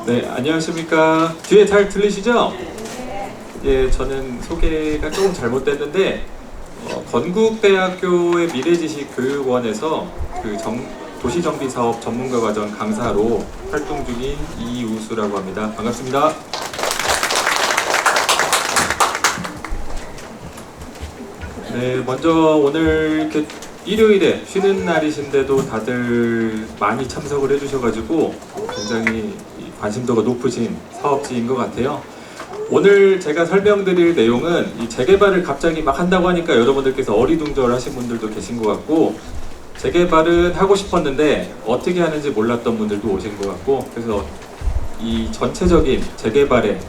네, 안녕하십니까. 뒤에 잘 들리시죠? 예, 저는 소개가 조금 잘못됐는데 건국대학교의 미래지식교육원에서 도시정비사업 전문가과정 강사로 활동 중인 이우수라고 합니다. 반갑습니다. 네, 먼저 오늘 이렇게 일요일에 쉬는 날이신데도 다들 많이 참석을 해주셔가지고 굉장히 관심도가 높으신 사업지인 것 같아요. 오늘 제가 설명드릴 내용은 이 재개발을 갑자기 막 한다고 하니까 여러분들께서 어리둥절하신 분들도 계신 것 같고, 재개발은 하고 싶었는데 어떻게 하는지 몰랐던 분들도 오신 것 같고, 그래서 이 전체적인 재개발의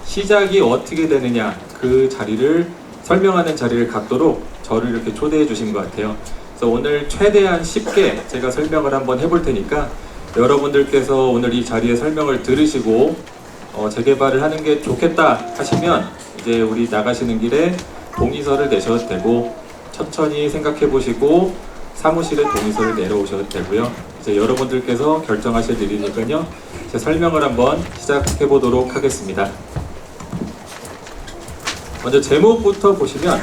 시작이 어떻게 되느냐 그 자리를 설명하는 자리를 갖도록 저를 이렇게 초대해 주신 것 같아요. 그래서 오늘 최대한 쉽게 제가 설명을 한번 해볼 테니까 여러분들께서 오늘 이 자리에 설명을 들으시고 재개발을 하는 게 좋겠다 하시면 이제 우리 나가시는 길에 동의서를 내셔도 되고, 천천히 생각해 보시고 사무실에 동의서를 내려오셔도 되고요. 이제 여러분들께서 결정하실 일이니까요. 제 설명을 한번 시작해 보도록 하겠습니다. 먼저 제목부터 보시면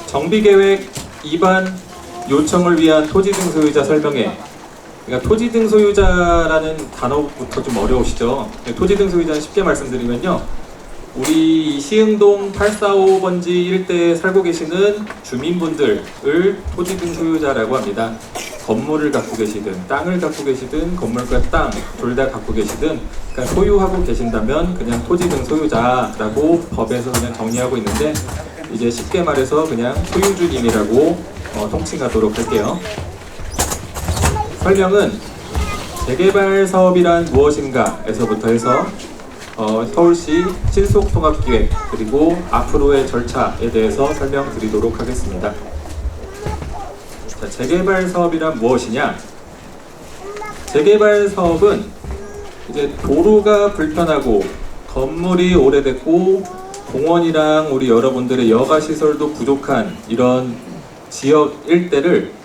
정비계획 위반 요청을 위한 토지 등 소유자 설명회. 그러니까 토지 등 소유자라는 단어부터 좀 어려우시죠? 토지 등 소유자는 쉽게 말씀드리면요, 우리 시흥동 845번지 일대에 살고 계시는 주민분들을 토지 등 소유자라고 합니다. 건물을 갖고 계시든 땅을 갖고 계시든 건물과 땅 둘 다 갖고 계시든, 그러니까 소유하고 계신다면 그냥 토지 등 소유자라고 법에서 그냥 정리하고 있는데, 이제 쉽게 말해서 그냥 소유주님이라고 통칭하도록 할게요. 설명은 재개발 사업이란 무엇인가 에서부터 해서 서울시 신속통합기획 그리고 앞으로의 절차에 대해서 설명드리도록 하겠습니다. 자, 재개발 사업이란 무엇이냐? 재개발 사업은 이제 도로가 불편하고 건물이 오래됐고 공원이랑 우리 여러분들의 여가시설도 부족한 이런 지역 일대를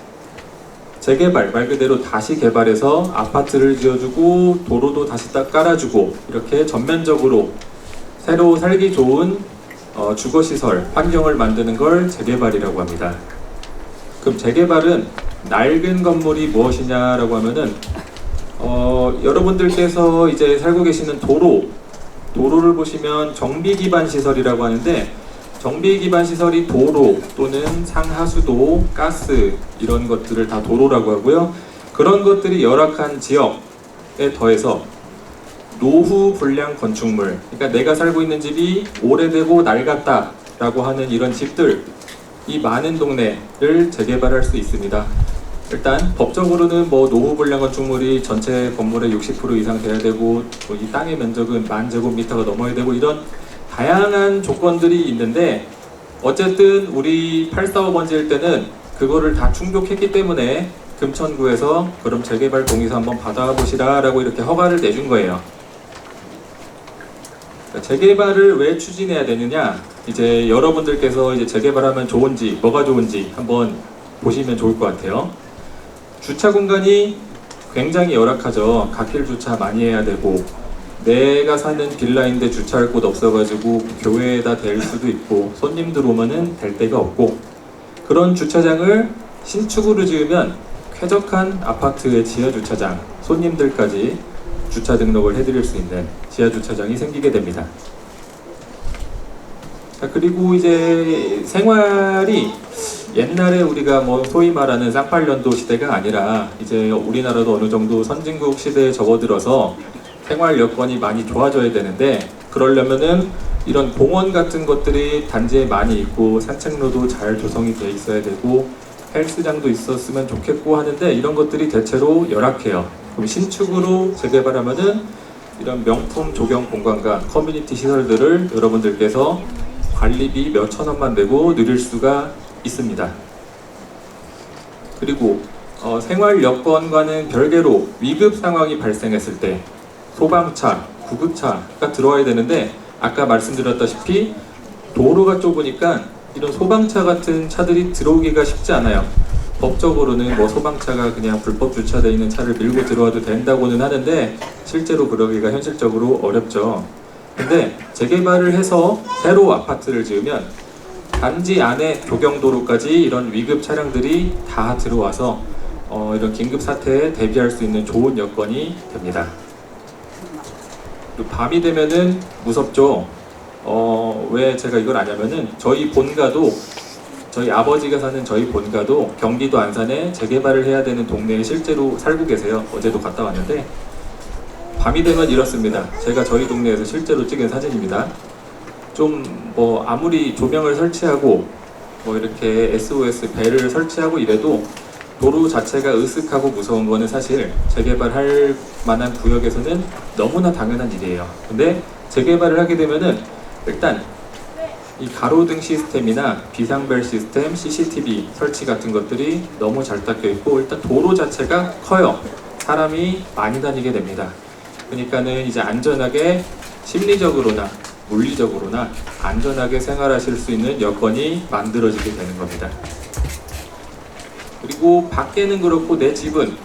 재개발, 말 그대로 다시 개발해서 아파트를 지어주고 도로도 다시 딱 깔아주고 이렇게 전면적으로 새로 살기 좋은 주거시설, 환경을 만드는 걸 재개발이라고 합니다. 그럼 재개발은 낡은 건물이 무엇이냐라고 하면은 여러분들께서 이제 살고 계시는 도로를 보시면 정비기반 시설이라고 하는데, 정비기반 시설이 도로 또는 상하수도, 가스 이런 것들을 다 도로라고 하고요. 그런 것들이 열악한 지역에 더해서 노후 불량 건축물, 그러니까 내가 살고 있는 집이 오래되고 낡았다 라고 하는 이런 집들, 이 많은 동네를 재개발할 수 있습니다. 일단 법적으로는 노후 불량 건축물이 전체 건물의 60% 이상 돼야 되고, 이 땅의 면적은 10,000제곱미터가 넘어야 되고, 이런 다양한 조건들이 있는데, 어쨌든 우리 845번지일 때는 그거를 다 충족했기 때문에 금천구에서 그럼 재개발 동의서 한번 받아보시라 라고 이렇게 허가를 내준 거예요. 재개발을 왜 추진해야 되느냐? 이제 여러분들께서 이제 재개발하면 좋은지, 뭐가 좋은지 한번 보시면 좋을 것 같아요. 주차 공간이 굉장히 열악하죠. 갓길 주차 많이 해야 되고, 내가 사는 빌라인데 주차할 곳 없어가지고 교외에다 댈 수도 있고, 손님들 오면은 댈 데가 없고, 그런 주차장을 신축으로 지으면 쾌적한 아파트의 지하 주차장, 손님들까지 주차 등록을 해드릴 수 있는 지하 주차장이 생기게 됩니다. 자, 그리고 이제 생활이 옛날에 우리가 소위 말하는 쌍팔년도 시대가 아니라 이제 우리나라도 어느 정도 선진국 시대에 접어들어서 생활 여건이 많이 좋아져야 되는데, 그러려면은 이런 공원 같은 것들이 단지에 많이 있고 산책로도 잘 조성이 돼 있어야 되고 헬스장도 있었으면 좋겠고 하는데, 이런 것들이 대체로 열악해요. 그럼 신축으로 재개발하면은 이런 명품 조경 공간과 커뮤니티 시설들을 여러분들께서 관리비 몇 천 원만 내고 누릴 수가 있습니다. 그리고 생활 여건과는 별개로 위급 상황이 발생했을 때 소방차, 구급차가 들어와야 되는데, 아까 말씀드렸다시피 도로가 좁으니까 이런 소방차 같은 차들이 들어오기가 쉽지 않아요. 법적으로는 뭐 소방차가 그냥 불법 주차되어 있는 차를 밀고 들어와도 된다고는 하는데 실제로 그러기가 현실적으로 어렵죠. 근데 재개발을 해서 새로 아파트를 지으면 단지 안에 조경도로까지 이런 위급 차량들이 다 들어와서 이런 긴급 사태에 대비할 수 있는 좋은 여건이 됩니다. 밤이 되면은 무섭죠. 왜 제가 이걸 아냐면은 저희 본가도, 저희 아버지가 사는 저희 본가도 경기도 안산에 재개발을 해야 되는 동네에 실제로 살고 계세요. 어제도 갔다 왔는데 밤이 되면 이렇습니다. 제가 저희 동네에서 실제로 찍은 사진입니다. 좀 뭐 아무리 조명을 설치하고 뭐 이렇게 SOS 벨을 설치하고 이래도 도로 자체가 으슥하고 무서운 거는 사실 재개발할 만한 구역에서는 너무나 당연한 일이에요. 근데 재개발을 하게 되면은 일단 이 가로등 시스템이나 비상벨 시스템, CCTV 설치 같은 것들이 너무 잘 닦여 있고 일단 도로 자체가 커요. 사람이 많이 다니게 됩니다. 그러니까는 이제 안전하게 심리적으로나 물리적으로나 안전하게 생활하실 수 있는 여건이 만들어지게 되는 겁니다. 그리고 밖에는 그렇고 내 집은,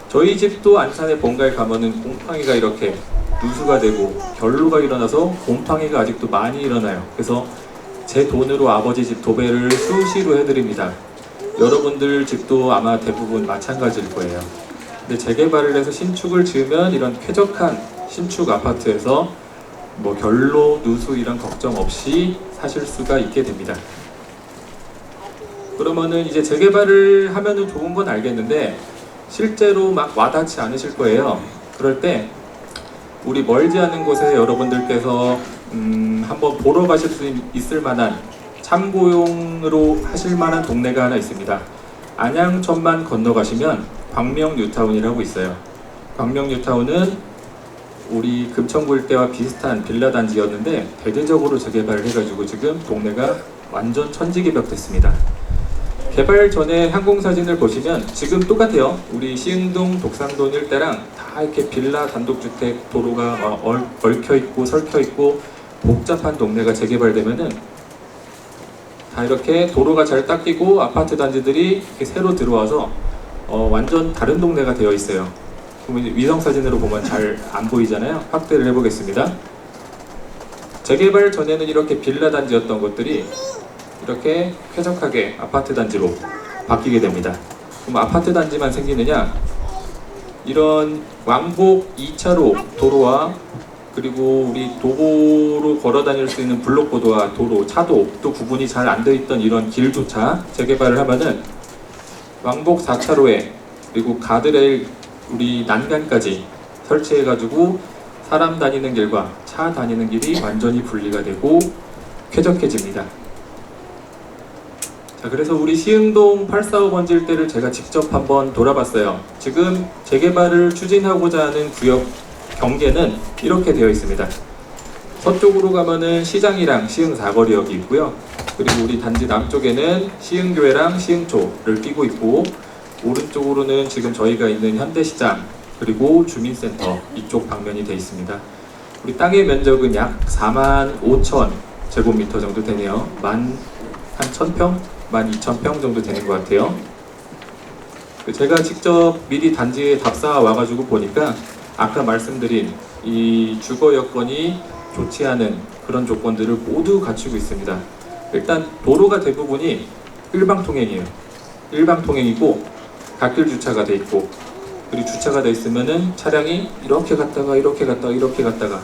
저희 집도 안산의 본가에 가면은 곰팡이가 이렇게 누수가 되고 결로가 일어나서 곰팡이가 아직도 많이 일어나요. 그래서 제 돈으로 아버지 집 도배를 수시로 해드립니다. 여러분들 집도 아마 대부분 마찬가지일 거예요. 근데 재개발을 해서 신축을 지으면 이런 쾌적한 신축 아파트에서 뭐 결로, 누수 이런 걱정 없이 사실 수가 있게 됩니다. 그러면은 이제 재개발을 하면은 좋은 건 알겠는데 실제로 막 와닿지 않으실 거예요. 그럴 때 우리 멀지 않은 곳에 여러분들께서 한번 보러 가실 수 있을 만한 참고용으로 하실 만한 동네가 하나 있습니다. 안양천만 건너가시면 광명뉴타운이라고 있어요. 광명뉴타운은 우리 금천구 일대와 비슷한 빌라 단지였는데 대대적으로 재개발을 해가지고 지금 동네가 완전 천지개벽 됐습니다. 개발 전에 항공사진을 보시면 지금 똑같아요. 우리 시흥동, 독산동 일대랑 다 이렇게 빌라 단독주택 도로가 얽혀있고 설켜있고 복잡한 동네가 재개발되면은 다 이렇게 도로가 잘 닦이고 아파트 단지들이 이렇게 새로 들어와서 완전 다른 동네가 되어 있어요. 그럼 위성사진으로 보면 잘 안 보이잖아요. 확대를 해보겠습니다. 재개발 전에는 이렇게 빌라 단지였던 것들이 이렇게 쾌적하게 아파트 단지로 바뀌게 됩니다. 그럼 아파트 단지만 생기느냐? 이런 왕복 2차로 도로와 그리고 우리 도보로 걸어 다닐 수 있는 블록보도와 도로, 차도 또 구분이 잘 안 돼 있던 이런 길조차 재개발을 하면은 왕복 4차로에 그리고 가드레일 우리 난간까지 설치해가지고 사람 다니는 길과 차 다니는 길이 완전히 분리가 되고 쾌적해집니다. 자, 그래서 우리 시흥동 845번지 일대를 제가 직접 한번 돌아봤어요. 지금 재개발을 추진하고자 하는 구역 경계는 이렇게 되어 있습니다. 서쪽으로 가면은 시장이랑 시흥 사거리역이 있고요. 그리고 우리 단지 남쪽에는 시흥교회랑 시흥초를 끼고 있고 오른쪽으로는 지금 저희가 있는 현대시장 그리고 주민센터 이쪽 방면이 되어 있습니다. 우리 땅의 면적은 약 45,000 제곱미터 정도 되네요. 한 1,000평? 12,000평 정도 되는 것 같아요. 제가 직접 미리 단지에 답사 와가지고 보니까 아까 말씀드린 이 주거 여건이 좋지 않은 그런 조건들을 모두 갖추고 있습니다. 일단 도로가 대부분이 일방통행이에요. 일방통행이고 갓길 주차가 돼 있고 그리고 주차가 돼 있으면은 차량이 이렇게 갔다가 이렇게 갔다가 이렇게 갔다가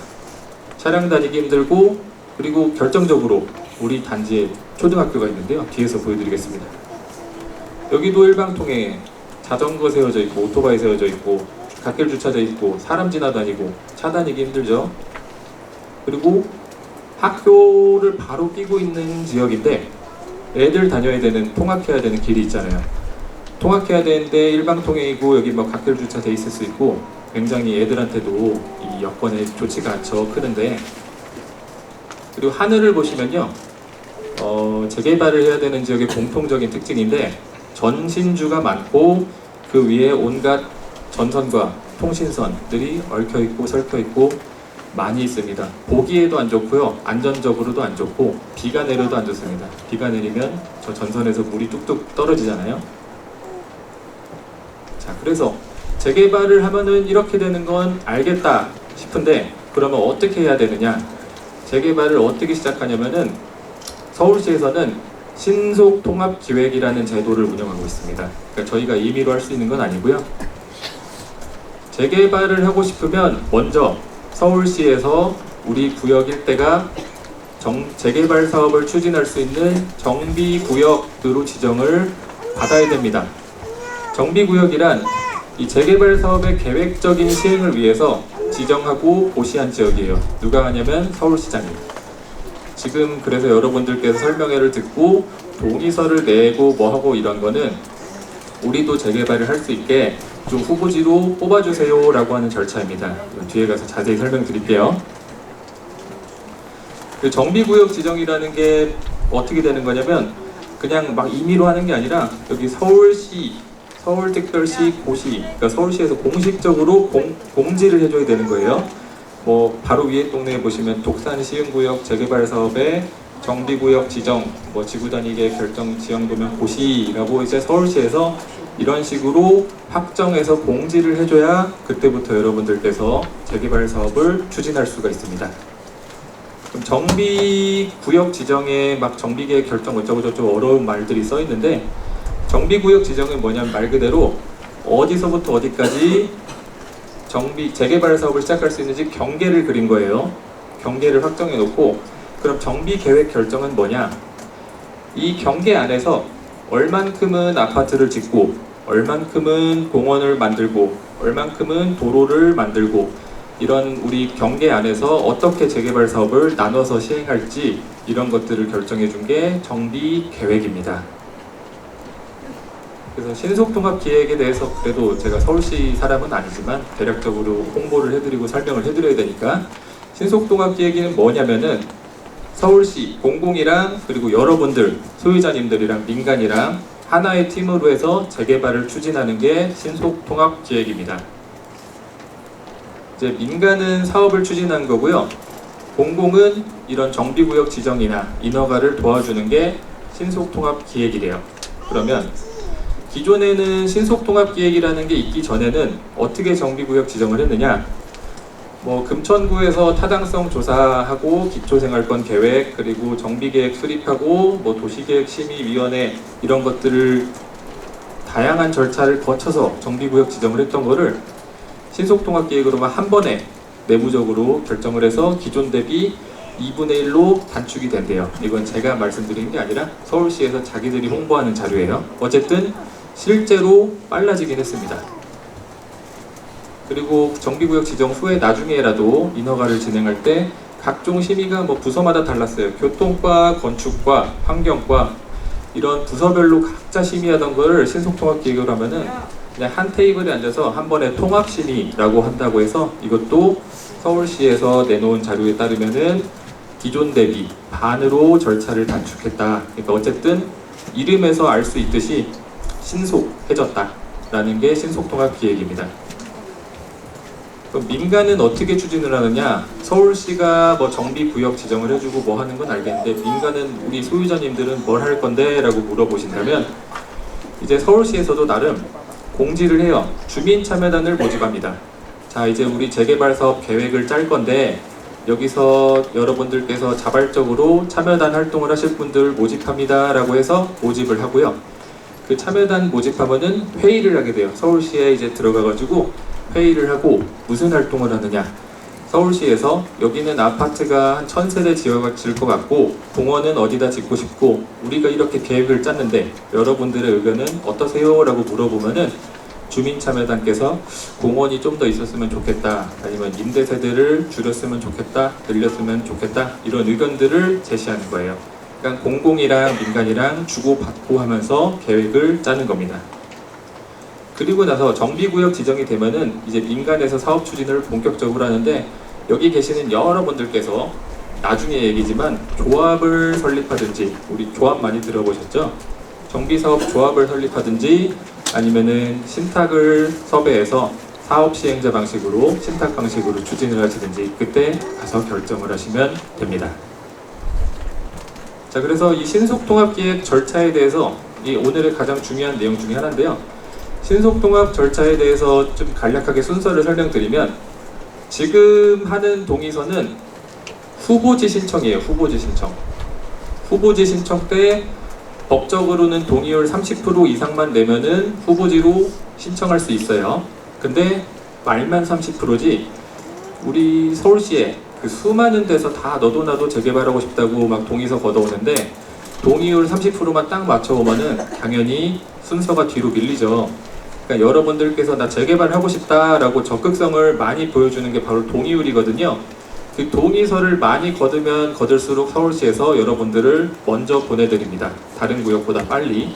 차량 다니기 힘들고 그리고 결정적으로 우리 단지에 초등학교가 있는데요. 뒤에서 보여드리겠습니다. 여기도 일방통행에 자전거 세워져 있고 오토바이 세워져 있고 갓길 주차돼 있고 사람 지나다니고 차 다니기 힘들죠. 그리고 학교를 바로 끼고 있는 지역인데 애들 다녀야 되는 통학해야 되는 길이 있잖아요. 통학해야 되는데 일방통행이고 여기 뭐 갓길 주차돼 있을 수 있고 굉장히 애들한테도 이 여건이 좋지가 않죠. 크는데 그리고 하늘을 보시면요. 재개발을 해야 되는 지역의 공통적인 특징인데 전신주가 많고 그 위에 온갖 전선과 통신선들이 얽혀있고 설켜있고 많이 있습니다. 보기에도 안 좋고요, 안전적으로도 안 좋고, 비가 내려도 안 좋습니다. 비가 내리면 저 전선에서 물이 뚝뚝 떨어지잖아요. 자, 그래서 재개발을 하면은 이렇게 되는 건 알겠다 싶은데, 그러면 어떻게 해야 되느냐? 재개발을 어떻게 시작하냐면은 서울시에서는 신속통합기획이라는 제도를 운영하고 있습니다. 그러니까 저희가 임의로 할 수 있는 건 아니고요. 재개발을 하고 싶으면 먼저 서울시에서 우리 구역 일대가 재개발 사업을 추진할 수 있는 정비구역으로 지정을 받아야 됩니다. 정비구역이란 이 재개발 사업의 계획적인 시행을 위해서 지정하고 고시한 지역이에요. 누가 하냐면 서울시장입니다. 지금 그래서 여러분들께서 설명회를 듣고 동의서를 내고 뭐하고 이런 거는 우리도 재개발을 할 수 있게 좀 후보지로 뽑아주세요 라고 하는 절차입니다. 뒤에 가서 자세히 설명드릴게요. 그 정비구역 지정이라는 게 어떻게 되는 거냐면 그냥 막 임의로 하는 게 아니라 여기 서울시, 서울특별시, 고시, 그러니까 서울시에서 공식적으로 공지를 해줘야 되는 거예요. 뭐 바로 위에 동네에 보시면 독산시흥구역 재개발 사업의 정비구역 지정, 뭐 지구단위계 결정 지형도면 고시라고 이제 서울시에서 이런 식으로 확정해서 공지를 해줘야 그때부터 여러분들께서 재개발 사업을 추진할 수가 있습니다. 그럼 정비구역 지정에 막 정비계획 결정 어쩌고저쩌고 어려운 말들이 써 있는데, 정비구역 지정은 뭐냐면 말 그대로 어디서부터 어디까지 재개발 사업을 시작할 수 있는지 경계를 그린 거예요. 경계를 확정해 놓고, 그럼 정비계획 결정은 뭐냐? 이 경계 안에서 얼만큼은 아파트를 짓고, 얼만큼은 공원을 만들고, 얼만큼은 도로를 만들고, 이런 우리 경계 안에서 어떻게 재개발 사업을 나눠서 시행할지 이런 것들을 결정해 준 게 정비계획입니다. 그래서 신속통합기획에 대해서 그래도 제가 서울시 사람은 아니지만 대략적으로 홍보를 해드리고 설명을 해드려야 되니까, 신속통합기획이 뭐냐면은 서울시 공공이랑 그리고 여러분들 소유자님들이랑 민간이랑 하나의 팀으로 해서 재개발을 추진하는 게 신속통합기획입니다. 이제 민간은 사업을 추진한 거고요, 공공은 이런 정비구역 지정이나 인허가를 도와주는 게 신속통합기획이래요. 그러면 기존에는 신속통합기획이라는 게 있기 전에는 어떻게 정비구역 지정을 했느냐? 뭐 금천구에서 타당성 조사하고 기초생활권 계획, 그리고 정비계획 수립하고 뭐 도시계획심의위원회 이런 것들을 다양한 절차를 거쳐서 정비구역 지정을 했던 거를 신속통합기획으로만 한 번에 내부적으로 결정을 해서 기존 대비 2분의 1로 단축이 된대요. 이건 제가 말씀드리는 게 아니라 서울시에서 자기들이 홍보하는 자료예요. 어쨌든 실제로 빨라지긴 했습니다. 그리고 정비구역 지정 후에 나중에라도 인허가를 진행할 때 각종 심의가 뭐 부서마다 달랐어요. 교통과, 건축과, 환경과 이런 부서별로 각자 심의하던 거를 신속통합기획으로 하면은 그냥 한 테이블에 앉아서 한 번에 통합심의라고 한다고 해서, 이것도 서울시에서 내놓은 자료에 따르면은 기존 대비 반으로 절차를 단축했다. 그러니까 어쨌든 이름에서 알 수 있듯이 신속해졌다라는 게 신속통합기획입니다. 그럼 민간은 어떻게 추진을 하느냐? 서울시가 뭐 정비구역 지정을 해주고 뭐 하는 건 알겠는데, 민간은 우리 소유자님들은 뭘 할 건데? 라고 물어보신다면, 이제 서울시에서도 나름 공지를 해요. 주민참여단을 모집합니다. 자, 이제 우리 재개발 사업 계획을 짤 건데 여기서 여러분들께서 자발적으로 참여단 활동을 하실 분들 모집합니다 라고 해서 모집을 하고요. 그 참여단 모집하면은 회의를 하게 돼요. 서울시에 이제 들어가가지고 회의를 하고 무슨 활동을 하느냐, 서울시에서 여기는 아파트가 한 1000세대 지을 것 같고 공원은 어디다 짓고 싶고 우리가 이렇게 계획을 짰는데 여러분들의 의견은 어떠세요? 라고 물어보면은 주민참여단께서 공원이 좀 더 있었으면 좋겠다, 아니면 임대세대를 줄였으면 좋겠다, 늘렸으면 좋겠다, 이런 의견들을 제시하는 거예요. 그러니까 공공이랑 민간이랑 주고받고 하면서 계획을 짜는 겁니다. 그리고 나서 정비구역 지정이 되면은 이제 민간에서 사업 추진을 본격적으로 하는데, 여기 계시는 여러분들께서 나중에 얘기지만 조합을 설립하든지, 우리 조합 많이 들어보셨죠? 정비사업 조합을 설립하든지 아니면은 신탁을 섭외해서 사업 시행자 방식으로 신탁 방식으로 추진을 하시든지 그때 가서 결정을 하시면 됩니다. 자, 그래서 이 신속통합기획 절차에 대해서 이 오늘의 가장 중요한 내용 중에 하나인데요. 신속통합 절차에 대해서 좀 간략하게 순서를 설명드리면, 지금 하는 동의서는 후보지 신청이에요. 후보지 신청. 후보지 신청 때 법적으로는 동의율 30% 이상만 내면은 후보지로 신청할 수 있어요. 근데 말만 30%지 우리 서울시에 그 수많은 데서 다 너도 나도 재개발하고 싶다고 막 동의서 걷어오는데 동의율 30%만 딱 맞춰오면은 당연히 순서가 뒤로 밀리죠. 그러니까 여러분들께서 나 재개발하고 싶다라고 적극성을 많이 보여주는 게 바로 동의율이거든요. 그 동의서를 많이 거두면 거둘수록 서울시에서 여러분들을 먼저 보내드립니다. 다른 구역보다 빨리.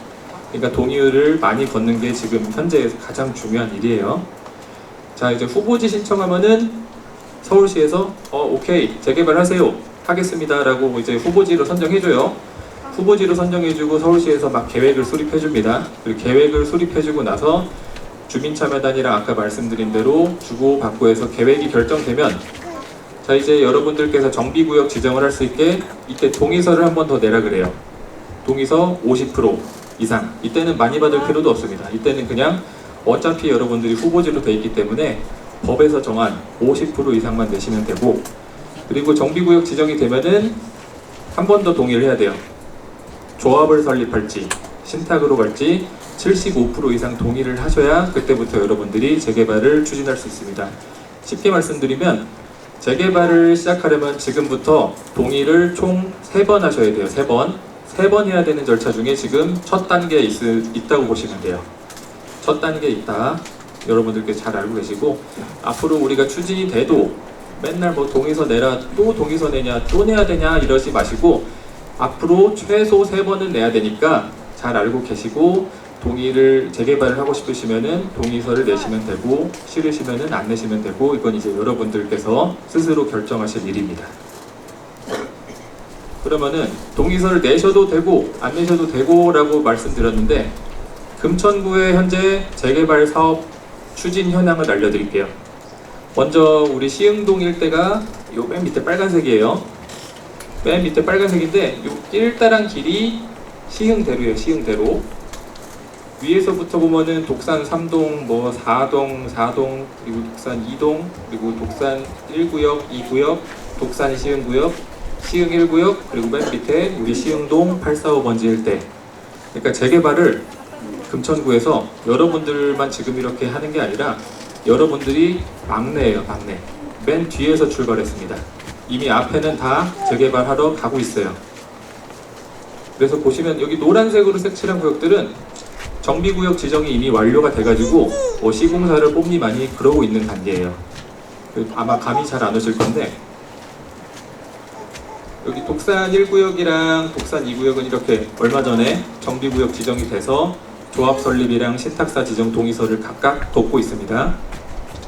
그러니까 동의율을 많이 걷는 게 지금 현재 가장 중요한 일이에요. 자, 이제 후보지 신청하면은 서울시에서 오케이 재개발하세요 하겠습니다 라고 이제 후보지로 선정해줘요. 후보지로 선정해주고 서울시에서 막 계획을 수립해줍니다. 그리고 계획을 수립해주고 나서 주민참여단이랑 아까 말씀드린 대로 주고받고 해서 계획이 결정되면, 자, 이제 여러분들께서 정비구역 지정을 할 수 있게 이때 동의서를 한 번 더 내라 그래요. 동의서 50% 이상. 이때는 많이 받을 필요도 없습니다. 이때는 그냥 어차피 여러분들이 후보지로 돼 있기 때문에 법에서 정한 50% 이상만 내시면 되고, 그리고 정비구역 지정이 되면은 한 번 더 동의를 해야 돼요. 조합을 설립할지 신탁으로 갈지 75% 이상 동의를 하셔야 그때부터 여러분들이 재개발을 추진할 수 있습니다. 쉽게 말씀드리면 재개발을 시작하려면 지금부터 동의를 총 3번 하셔야 돼요. 3번 해야 되는 절차 중에 지금 첫 단계에 있다고 보시면 돼요. 첫 단계에 있다. 여러분들께 잘 알고 계시고, 앞으로 우리가 추진이 돼도 맨날 뭐 동의서 내라, 또 동의서 내냐, 또 내야 되냐 이러지 마시고, 앞으로 최소 3번은 내야 되니까 잘 알고 계시고, 동의를 재개발을 하고 싶으시면은 동의서를 내시면 되고, 싫으시면은 안 내시면 되고, 이건 이제 여러분들께서 스스로 결정하실 일입니다. 그러면은 동의서를 내셔도 되고 안 내셔도 되고 라고 말씀드렸는데, 금천구의 현재 재개발 사업 추진 현황을 알려드릴게요. 먼저 우리 시흥동 일대가 요 맨 밑에 빨간색이에요. 맨 밑에 빨간색인데 요 일다란 길이 시흥대로예요. 시흥대로. 위에서부터 보면은 독산 3동, 뭐 4동, 그리고 독산 2동, 그리고 독산 1구역, 2구역, 독산 시흥구역, 시흥 1구역, 그리고 맨 밑에 우리 시흥동 845번지 일대. 그러니까 재개발을 금천구에서 여러분들만 지금 이렇게 하는 게 아니라 여러분들이 막내예요. 막내. 맨 뒤에서 출발했습니다. 이미 앞에는 다 재개발하러 가고 있어요. 그래서 보시면 여기 노란색으로 색칠한 구역들은 정비구역 지정이 이미 완료가 돼가지고 시공사를 뽐니 많이 그러고 있는 단계예요. 아마 감이 잘 안 오실 건데, 여기 독산 1구역이랑 독산 2구역은 이렇게 얼마 전에 정비구역 지정이 돼서 조합 설립이랑 신탁사 지정 동의서를 각각 덮고 있습니다.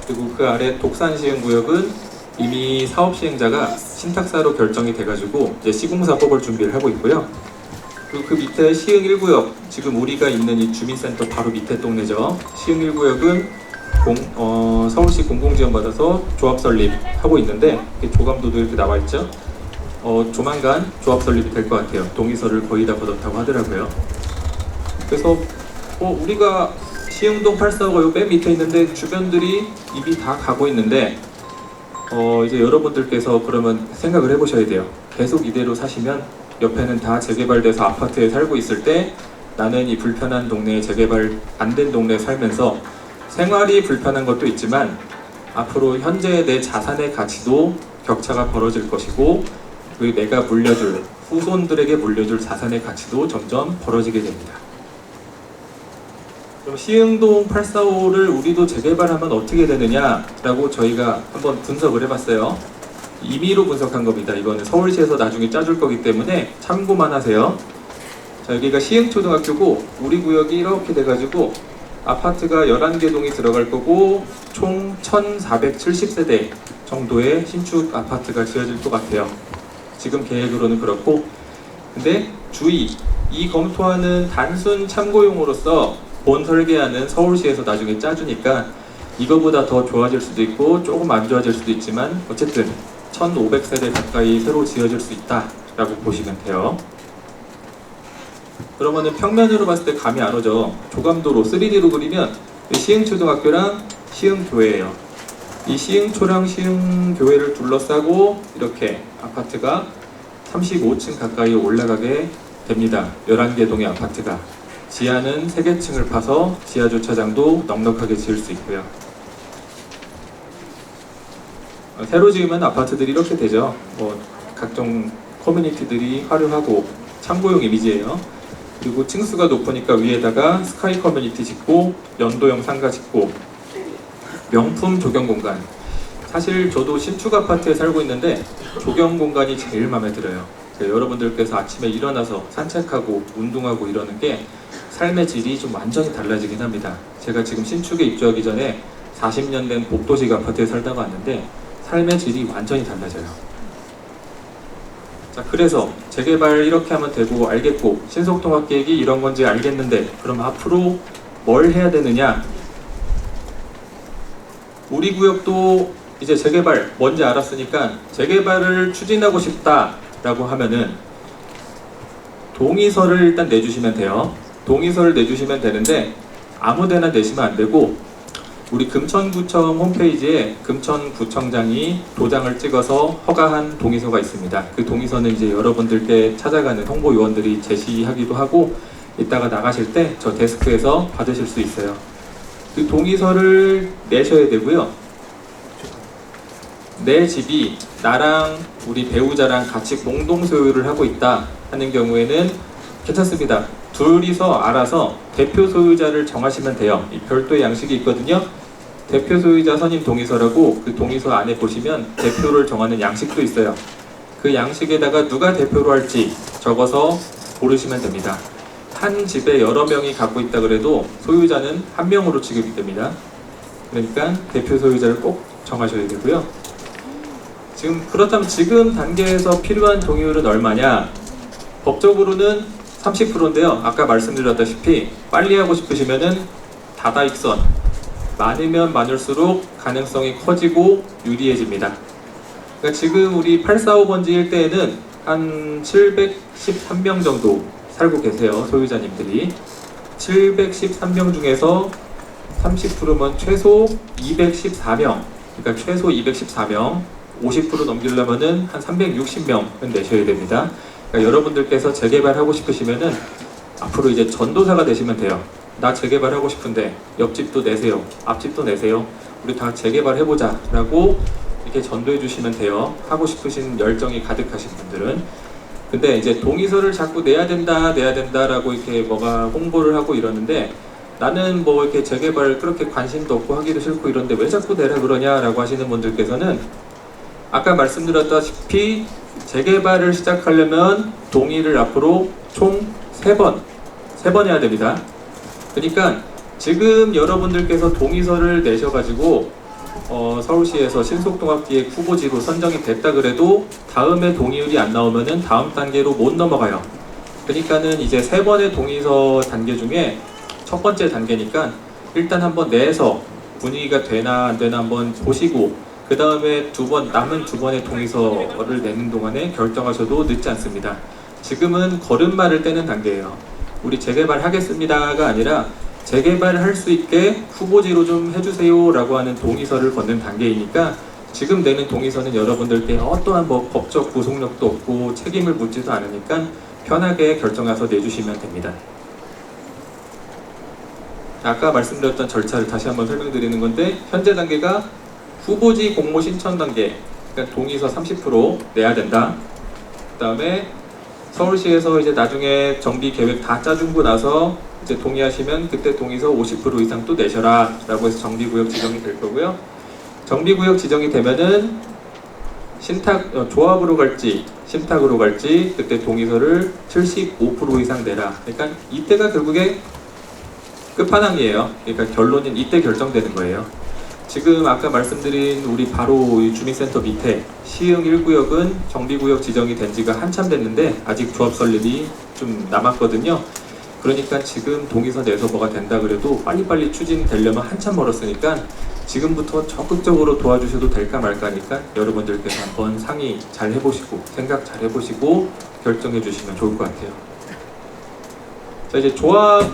그리고 그 아래 독산 시흥구역은 이미 사업 시행자가 신탁사로 결정이 돼가지고 이제 시공사법을 준비를 하고 있고요. 그리고 그 밑에 시흥 1구역, 지금 우리가 있는 이 주민센터 바로 밑에 동네죠. 시흥 1구역은 서울시 공공지원 받아서 조합 설립하고 있는데, 조감도도 이렇게 나와 있죠. 조만간 조합 설립이 될 것 같아요. 동의서를 거의 다 걷었다고 하더라고요. 그래서 우리가 시흥동 845가 맨 밑에 있는데 주변들이 이미 다 가고 있는데, 이제 여러분들께서 그러면 생각을 해보셔야 돼요. 계속 이대로 사시면 옆에는 다 재개발돼서 아파트에 살고 있을 때 나는 이 불편한 동네에 재개발 안 된 동네에 살면서 생활이 불편한 것도 있지만 앞으로 현재 내 자산의 가치도 격차가 벌어질 것이고, 그리고 내가 물려줄, 후손들에게 물려줄 자산의 가치도 점점 벌어지게 됩니다. 그럼 시흥동 845를 우리도 재개발하면 어떻게 되느냐라고 저희가 한번 분석을 해봤어요. 임의로 분석한 겁니다. 이거는 서울시에서 나중에 짜줄 거기 때문에 참고만 하세요. 자, 여기가 시흥초등학교고 우리 구역이 이렇게 돼가지고 아파트가 11개 동이 들어갈 거고 총 1470세대 정도의 신축 아파트가 지어질 것 같아요. 지금 계획으로는 그렇고, 근데 주의! 이 검토하는 단순 참고용으로서 본 설계안은 서울시에서 나중에 짜주니까 이거보다 더 좋아질 수도 있고 조금 안 좋아질 수도 있지만 어쨌든 1500세대 가까이 새로 지어질 수 있다라고 보시면 돼요. 그러면은 평면으로 봤을 때 감이 안 오죠. 조감도로 3D로 그리면 시흥초등학교랑 시흥교회예요. 이 시흥초랑 시흥교회를 둘러싸고 이렇게 아파트가 35층 가까이 올라가게 됩니다. 11개 동의 아파트가. 지하는 3개 층을 파서 지하 주차장도 넉넉하게 지을 수 있고요. 새로 지으면 아파트들이 이렇게 되죠. 각종 커뮤니티들이 화려하고 참고용 이미지예요. 그리고 층수가 높으니까 위에다가 스카이 커뮤니티 짓고 연도형 상가 짓고 명품 조경 공간. 사실 저도 신축 아파트에 살고 있는데 조경 공간이 제일 마음에 들어요. 여러분들께서 아침에 일어나서 산책하고 운동하고 이러는 게 삶의 질이 좀 완전히 달라지긴 합니다. 제가 지금 신축에 입주하기 전에 40년 된 복도식 아파트에 살다가 왔는데 삶의 질이 완전히 달라져요. 자, 그래서 재개발 이렇게 하면 되고 알겠고 신속통합계획이 이런 건지 알겠는데 그럼 앞으로 뭘 해야 되느냐? 우리 구역도 이제 재개발 뭔지 알았으니까 재개발을 추진하고 싶다라고 하면은 동의서를 일단 내주시면 돼요. 동의서를 내주시면 되는데 아무데나 내시면 안 되고 우리 금천구청 홈페이지에 금천구청장이 도장을 찍어서 허가한 동의서가 있습니다. 그 동의서는 이제 여러분들께 찾아가는 홍보요원들이 제시하기도 하고 이따가 나가실 때 저 데스크에서 받으실 수 있어요. 그 동의서를 내셔야 되고요. 내 집이 나랑 우리 배우자랑 같이 공동 소유를 하고 있다 하는 경우에는 괜찮습니다. 둘이서 알아서 대표 소유자를 정하시면 돼요. 이 별도의 양식이 있거든요. 대표 소유자 선임 동의서라고 그 동의서 안에 보시면 대표를 정하는 양식도 있어요. 그 양식에다가 누가 대표로 할지 적어서 고르시면 됩니다. 한 집에 여러 명이 갖고 있다 그래도 소유자는 한 명으로 취급이 됩니다. 그러니까 대표 소유자를 꼭 정하셔야 되고요. 그렇다면 지금 단계에서 필요한 동의율은 얼마냐? 법적으로는 30%인데요. 아까 말씀드렸다시피 빨리 하고 싶으시면은 다다익선 많으면 많을수록 가능성이 커지고 유리해집니다. 그러니까 지금 우리 845번지 일대에는 한 713명 정도 살고 계세요. 소유자님들이 713명 중에서 30%면 최소 214명, 그러니까 최소 214명, 50% 넘기려면은 한 360명은 내셔야 됩니다. 그러니까 여러분들께서 재개발하고 싶으시면은 앞으로 이제 전도사가 되시면 돼요. 나 재개발하고 싶은데 옆집도 내세요, 앞집도 내세요, 우리 다 재개발해보자 라고 이렇게 전도해 주시면 돼요. 하고 싶으신 열정이 가득하신 분들은. 근데 이제 동의서를 자꾸 내야 된다 라고 이렇게 뭐가 홍보를 하고 이러는데 나는 뭐 이렇게 재개발 그렇게 관심도 없고 하기도 싫고 이런데 왜 자꾸 내라 그러냐 라고 하시는 분들께서는 아까 말씀드렸다시피 재개발을 시작하려면 동의를 앞으로 총 3번 해야 됩니다. 그러니까 지금 여러분들께서 동의서를 내셔가지고 서울시에서 신속통합기획 후보지로 선정이 됐다 그래도 다음에 동의율이 안 나오면은 다음 단계로 못 넘어가요. 그러니까는 이제 3번의 동의서 단계 중에 첫 번째 단계니까 일단 한번 내서 분위기가 되나 안 되나 한번 보시고 그 다음에 남은 두 번의 동의서를 내는 동안에 결정하셔도 늦지 않습니다. 지금은 걸음마를 떼는 단계예요. 우리 재개발 하겠습니다가 아니라 재개발을 할 수 있게 후보지로 좀 해주세요 라고 하는 동의서를 걷는 단계이니까 지금 내는 동의서는 여러분들께 어떠한 뭐 법적 구속력도 없고 책임을 묻지도 않으니까 편하게 결정해서 내주시면 됩니다. 아까 말씀드렸던 절차를 다시 한번 설명드리는 건데 현재 단계가 후보지 공모 신청 단계, 그러니까 동의서 30% 내야 된다. 그 다음에 서울시에서 이제 나중에 정비 계획 다 짜주고 나서 이제 동의하시면 그때 동의서 50% 이상 또 내셔라 라고 해서 정비구역 지정이 될 거고요. 정비구역 지정이 되면은 조합으로 갈지 신탁으로 갈지 그때 동의서를 75% 이상 내라. 그러니까 이때가 결국에 끝판왕이에요. 그러니까 결론은 이때 결정되는 거예요. 지금 아까 말씀드린 우리 바로 주민센터 밑에 시흥 1구역은 정비구역 지정이 된 지가 한참 됐는데 아직 조합 설립이 좀 남았거든요. 그러니까 지금 동의서 내서 뭐가 된다 그래도 빨리빨리 추진되려면 한참 멀었으니까 지금부터 적극적으로 도와주셔도 될까 말까니까 여러분들께서 한번 상의 잘 해보시고 생각 잘 해보시고 결정해 주시면 좋을 것 같아요. 자, 이제 조합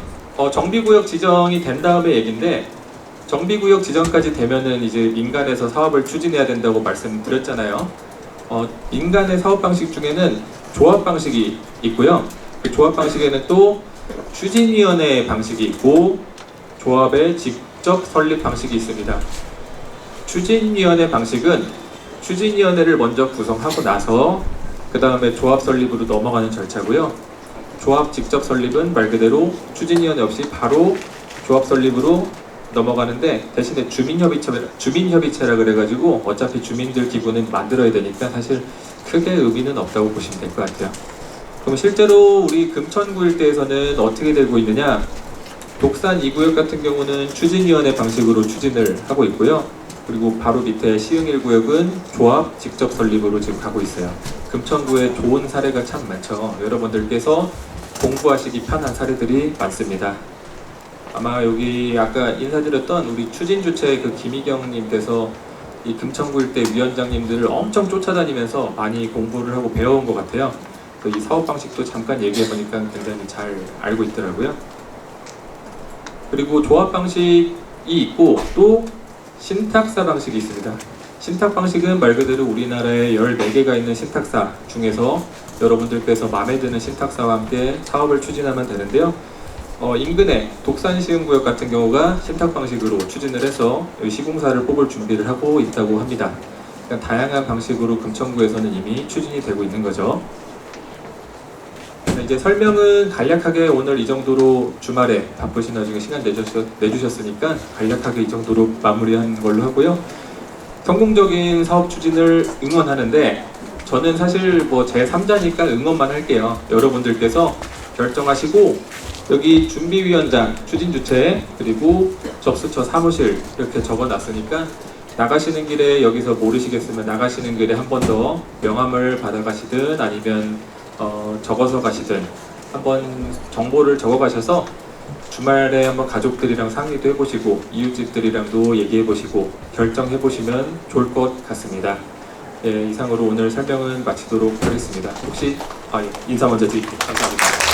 정비구역 지정이 된 다음에 얘기인데, 정비구역 지정까지 되면은 이제 민간에서 사업을 추진해야 된다고 말씀드렸잖아요. 민간의 사업 방식 중에는 조합 방식이 있고요. 그 조합 방식에는 또 추진위원회 방식이 있고 조합의 직접 설립 방식이 있습니다. 추진위원회 방식은 추진위원회를 먼저 구성하고 나서 그 다음에 조합 설립으로 넘어가는 절차고요. 조합 직접 설립은 말 그대로 추진위원회 없이 바로 조합 설립으로 넘어가는데, 대신에 주민협의체라 그래가지고 어차피 주민들 기구는 만들어야 되니까 사실 크게 의미는 없다고 보시면 될 것 같아요. 그럼 실제로 우리 금천구 일대에서는 어떻게 되고 있느냐? 독산 2구역 같은 경우는 추진위원회 방식으로 추진을 하고 있고요. 그리고 바로 밑에 시흥 1구역은 조합 직접 설립으로 지금 가고 있어요. 금천구에 좋은 사례가 참 많죠. 여러분들께서 공부하시기 편한 사례들이 많습니다. 아마 여기 아까 인사드렸던 우리 추진주체 그 김희경님께서 이 금천구 일대 위원장님들을 엄청 쫓아다니면서 많이 공부를 하고 배워온 것 같아요. 이 사업 방식도 잠깐 얘기해보니까 굉장히 잘 알고 있더라고요. 그리고 조합 방식이 있고 또 신탁사 방식이 있습니다. 신탁 방식은 말 그대로 우리나라에 14개가 있는 신탁사 중에서 여러분들께서 마음에 드는 신탁사와 함께 사업을 추진하면 되는데요. 인근의 독산시흥구역 같은 경우가 신탁 방식으로 추진을 해서 시공사를 뽑을 준비를 하고 있다고 합니다. 그러니까 다양한 방식으로 금천구에서는 이미 추진이 되고 있는 거죠. 이제 설명은 간략하게 오늘 이 정도로, 주말에 바쁘신 와중에 시간 내주셨으니까 간략하게 이 정도로 마무리한 걸로 하고요. 성공적인 사업 추진을 응원하는데, 저는 사실 뭐 제3자니까 응원만 할게요. 여러분들께서 결정하시고 여기 준비위원장, 추진주체, 그리고 접수처 사무실 이렇게 적어놨으니까 나가시는 길에 여기서 모르시겠으면 나가시는 길에 한 번 더 명함을 받아가시든 아니면 적어서 가시든 한번 정보를 적어 가셔서 주말에 한번 가족들이랑 상의도 해보시고 이웃집들이랑도 얘기해보시고 결정해보시면 좋을 것 같습니다. 예, 이상으로 오늘 설명은 마치도록 하겠습니다. 혹시 인사 먼저 드릴게요. 감사합니다.